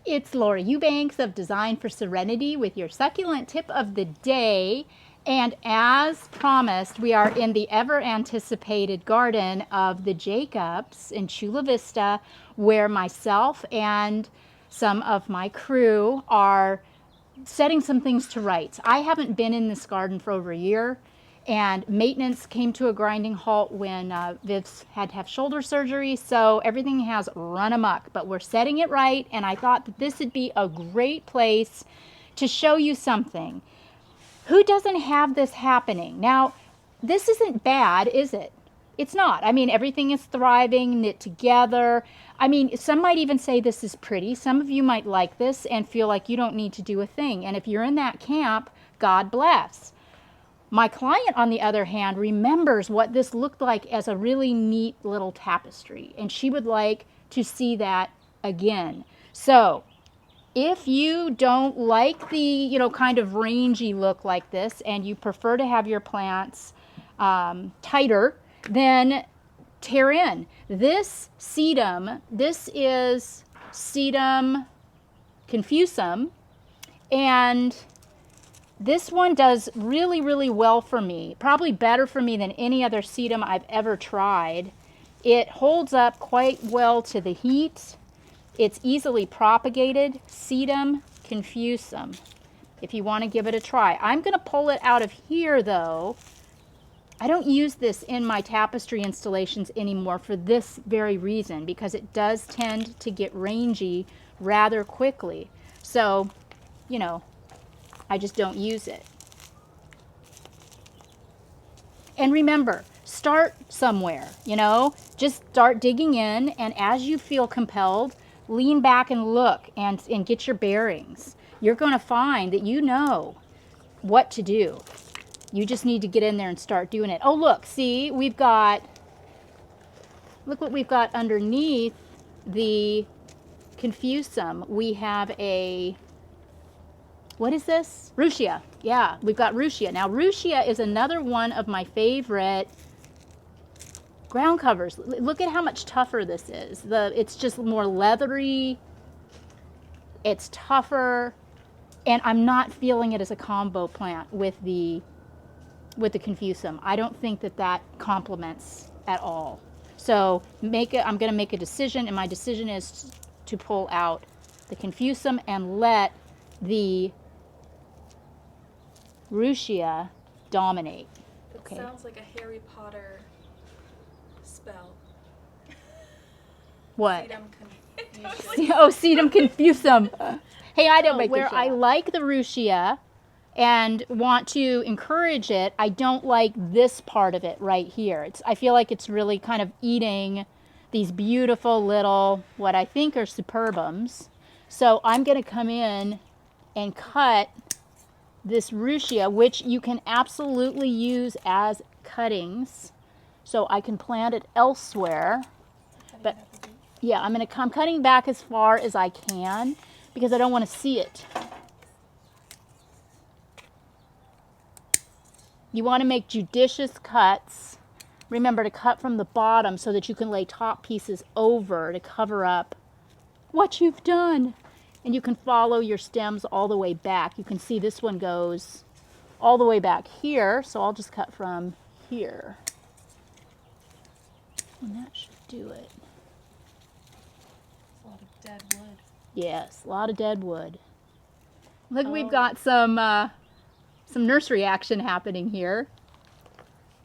It's Laura Eubanks of Design for Serenity with your succulent tip of the day. And as promised, we are in the ever anticipated garden of the Jacobs in Chula Vista, where myself and some of my crew are setting some things to rights. I haven't been in this garden for over a year, and maintenance came to a grinding halt when Viv's had to have shoulder surgery, so everything has run amok, but we're setting it right, and I thought that this would be a great place to show you something. Who doesn't have this happening? Now, this isn't bad, is it? It's not. I mean, everything is thriving, knit together. I mean, some might even say this is pretty. Some of you might like this and feel like you don't need to do a thing. And if you're in that camp, God bless. My client, on the other hand, remembers what this looked like as a really neat little tapestry, and she would like to see that again. So if you don't like the, kind of rangy look like this, and you prefer to have your plants tighter, then tear in. This sedum, this is sedum confusum, and this one does really, really well for me. Probably better for me than any other sedum I've ever tried. It holds up quite well to the heat. It's easily propagated. Sedum confusum, if you want to give it a try. I'm going to pull it out of here, though. I don't use this in my tapestry installations anymore for this very reason, because it does tend to get rangy rather quickly. So, I just don't use it. And remember, start somewhere, just start digging in, and as you feel compelled, lean back and look and get your bearings. You're going to find that you know what to do. You just need to get in there and start doing it. Oh, look, see, look what we've got underneath the confusum. We have what is this? Ruchia. Yeah, we've got Ruchia. Now, Ruchia is another one of my favorite ground covers. Look at how much tougher this is. It's just more leathery. It's tougher. And I'm not feeling it as a combo plant with the confusum. I don't think that complements at all. So I'm going to make a decision, and my decision is to pull out the confusum and let the Ruchia dominate. It sounds like a Harry Potter spell. What? Sedum confusum. Oh, sedum confusum. Hey, I don't make where I like the Ruchia and want to encourage it, I don't like this part of it right here. I feel like it's really kind of eating these beautiful little, what I think are superbums. So I'm going to come in and cut this Ruchia, which you can absolutely use as cuttings. So I can plant it elsewhere. But yeah, I'm cutting back as far as I can because I don't want to see it. You want to make judicious cuts. Remember to cut from the bottom so that you can lay top pieces over to cover up what you've done. And you can follow your stems all the way back. You can see this one goes all the way back here, so I'll just cut from here. And that should do it. A lot of dead wood. Yes, a lot of dead wood. Look, we've got some nursery action happening here.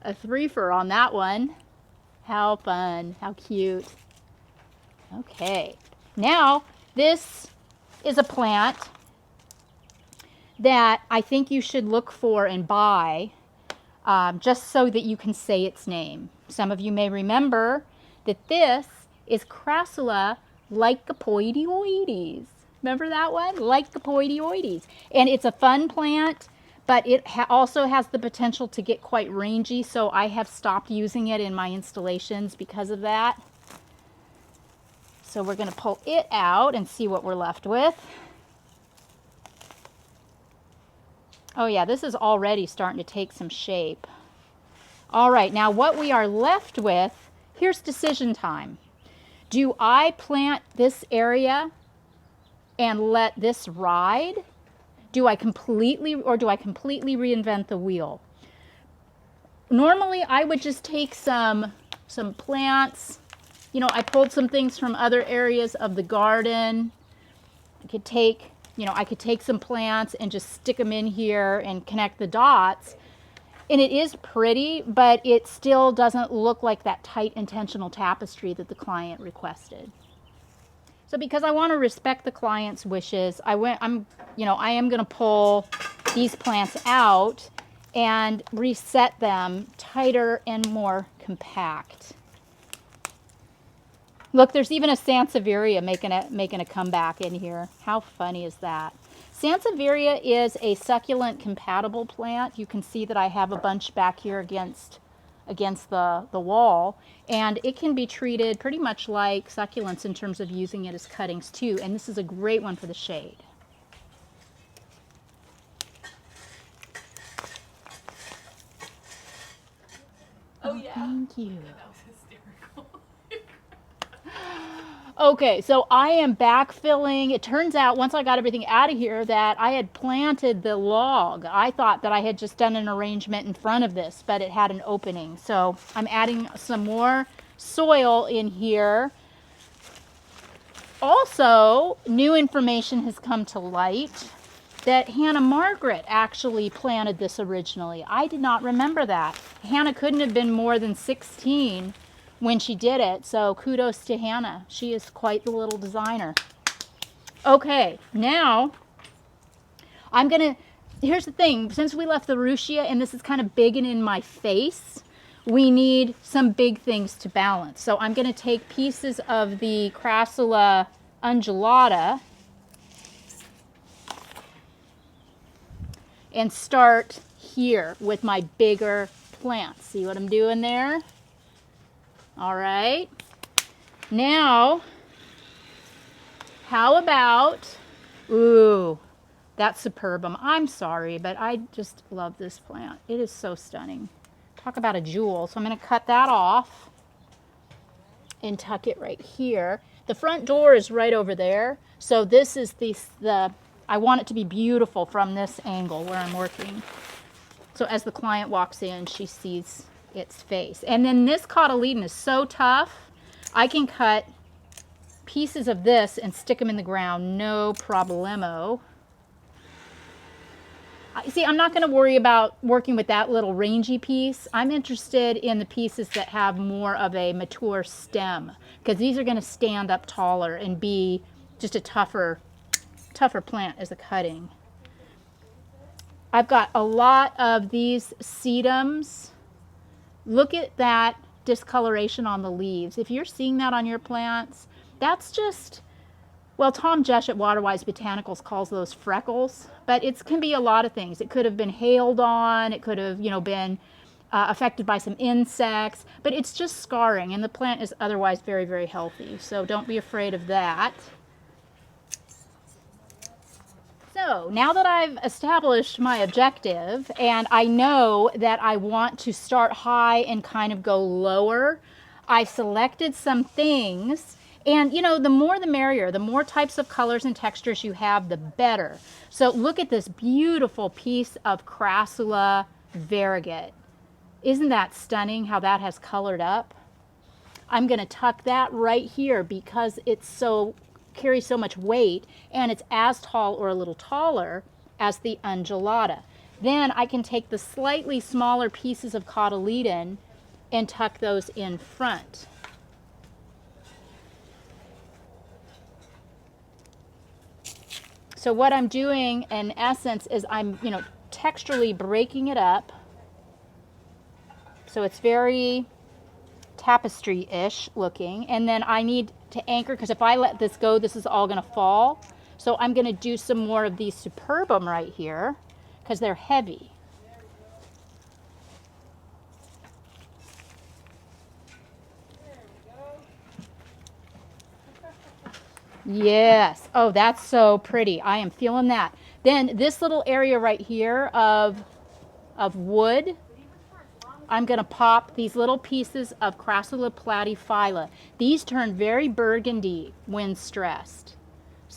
A threefer on that one. How fun, how cute. Okay, now this is a plant that I think you should look for and buy just so that you can say its name. Some of you may remember that this is Crassula lycopoidioides. Remember that one? Lycopoidioides. And it's a fun plant, but it also has the potential to get quite rangy, so I have stopped using it in my installations because of that. So we're going to pull it out and see what we're left with. Oh yeah, this is already starting to take some shape. All right, now what we are left with, here's decision time. Do I plant this area and let this ride? Do I completely reinvent the wheel? Normally I would just take some plants. You know, I pulled some things from other areas of the garden. I could take some plants and just stick them in here and connect the dots. And it is pretty, but it still doesn't look like that tight intentional tapestry that the client requested. So because I want to respect the client's wishes, I am going to pull these plants out and reset them tighter and more compact. Look, there's even a Sansevieria making a comeback in here. How funny is that? Sansevieria is a succulent compatible plant. You can see that I have a bunch back here against the wall, and it can be treated pretty much like succulents in terms of using it as cuttings too, and this is a great one for the shade. Oh yeah. Thank you. That was hysterical. Okay, so I am backfilling. It turns out once I got everything out of here that I had planted the log. I thought that I had just done an arrangement in front of this, but it had an opening. So I'm adding some more soil in here. Also, new information has come to light that Hannah Margaret actually planted this originally. I did not remember that. Hannah couldn't have been more than 16 when she did it, so kudos to Hannah. She is quite the little designer. Okay, now here's the thing. Since we left the Ruchia and this is kind of big and in my face, we need some big things to balance. So I'm gonna take pieces of the Crassula undulata and start here with my bigger plants. See what I'm doing there? All right. Now, how about, ooh, that's superbum. I'm sorry, but I just love this plant. It is so stunning. Talk about a jewel. So I'm going to cut that off and tuck it right here. The front door is right over there. So this is I want it to be beautiful from this angle where I'm working. So as the client walks in, she sees its face. And then this cotyledon is so tough, I can cut pieces of this and stick them in the ground, no problemo. See, I'm not going to worry about working with that little rangy piece. I'm interested in the pieces that have more of a mature stem, because these are going to stand up taller and be just a tougher plant as a cutting. I've got a lot of these sedums. Look at that discoloration on the leaves. If you're seeing that on your plants, that's just, well, Tom Jesh at Waterwise Botanicals calls those freckles, but it can be a lot of things. It could have been hailed on, it could have, been affected by some insects, but it's just scarring, and the plant is otherwise very, very healthy, so don't be afraid of that. So now that I've established my objective and I know that I want to start high and kind of go lower, I selected some things, and the more the merrier. The more types of colors and textures you have, the better. So look at this beautiful piece of Crassula variegate. Isn't that stunning how that has colored up? I'm going to tuck that right here because it's carries so much weight, and it's as tall or a little taller as the undulata. Then I can take the slightly smaller pieces of cotyledon and tuck those in front. So what I'm doing in essence is I'm, texturally breaking it up so it's very tapestry-ish looking, and then I need to anchor, because if I let this go, this is all going to fall. So I'm going to do some more of these superbum right here because they're heavy. Yes. Oh, that's so pretty. I am feeling that. Then this little area right here of wood, I'm going to pop these little pieces of Crassula platyphylla. These turn very burgundy when stressed.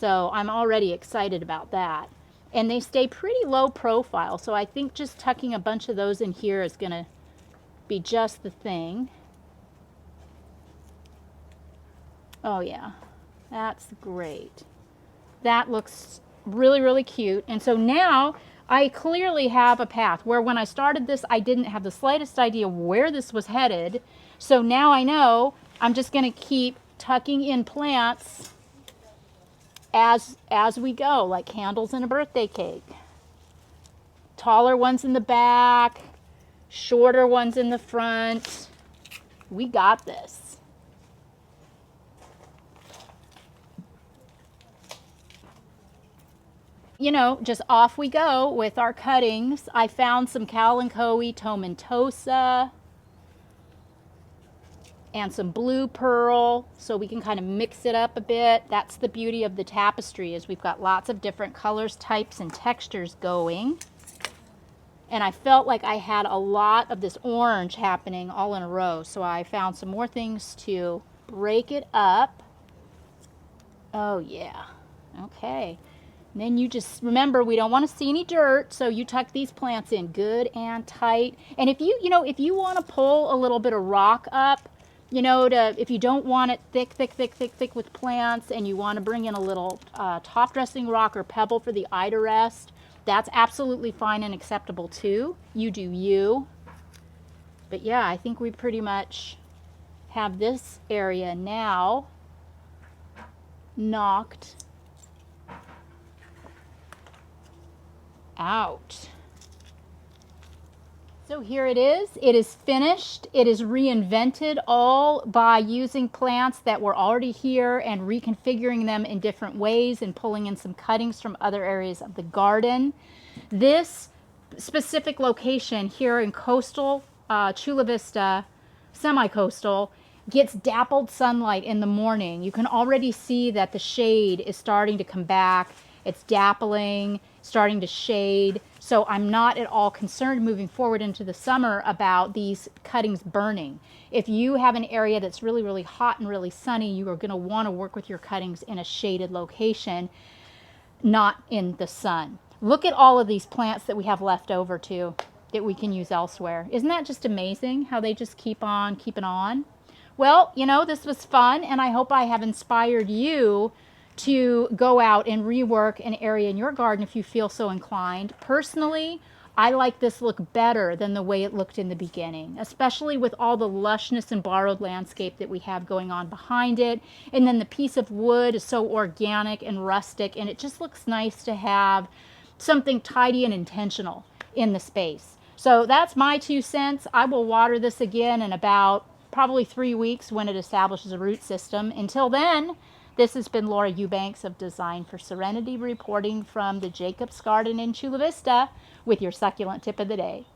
So I'm already excited about that. And they stay pretty low profile, so I think just tucking a bunch of those in here is going to be just the thing. Oh yeah, that's great. That looks really, really cute. And so now I clearly have a path where when I started this, I didn't have the slightest idea where this was headed. So now I know I'm just going to keep tucking in plants as we go, like candles in a birthday cake. Taller ones in the back, shorter ones in the front. We got this. You know, just off we go with our cuttings. I found some Kalanchoe tomentosa and some blue pearl, so we can kind of mix it up a bit. That's the beauty of the tapestry, is we've got lots of different colors, types, and textures going. And I felt like I had a lot of this orange happening all in a row, so I found some more things to break it up. Oh yeah, okay. And then you just remember, we don't want to see any dirt, so you tuck these plants in good and tight. And if if you want to pull a little bit of rock up, if you don't want it thick with plants, and you want to bring in a little top dressing rock or pebble for the eye to rest, that's absolutely fine and acceptable too. You do you. But yeah, I think we pretty much have this area now knocked out. So here it is. It is finished. It is reinvented all by using plants that were already here and reconfiguring them in different ways and pulling in some cuttings from other areas of the garden. This specific location here in coastal Chula Vista, semi-coastal, gets dappled sunlight in the morning. You can already see that the shade is starting to come back. It's dappling, starting to shade. So I'm not at all concerned moving forward into the summer about these cuttings burning. If you have an area that's really, really hot and really sunny, you are going to want to work with your cuttings in a shaded location, not in the sun. Look at all of these plants that we have left over too, that we can use elsewhere. Isn't that just amazing how they just keep on keeping on? Well, this was fun, and I hope I have inspired you to go out and rework an area in your garden if you feel so inclined. Personally, I like this look better than the way it looked in the beginning, especially with all the lushness and borrowed landscape that we have going on behind it. And then the piece of wood is so organic and rustic, and it just looks nice to have something tidy and intentional in the space. So that's my 2 cents. I will water this again in about probably 3 weeks when it establishes a root system. Until then, this has been Laura Eubanks of Design for Serenity, reporting from the Jacobs Garden in Chula Vista with your succulent tip of the day.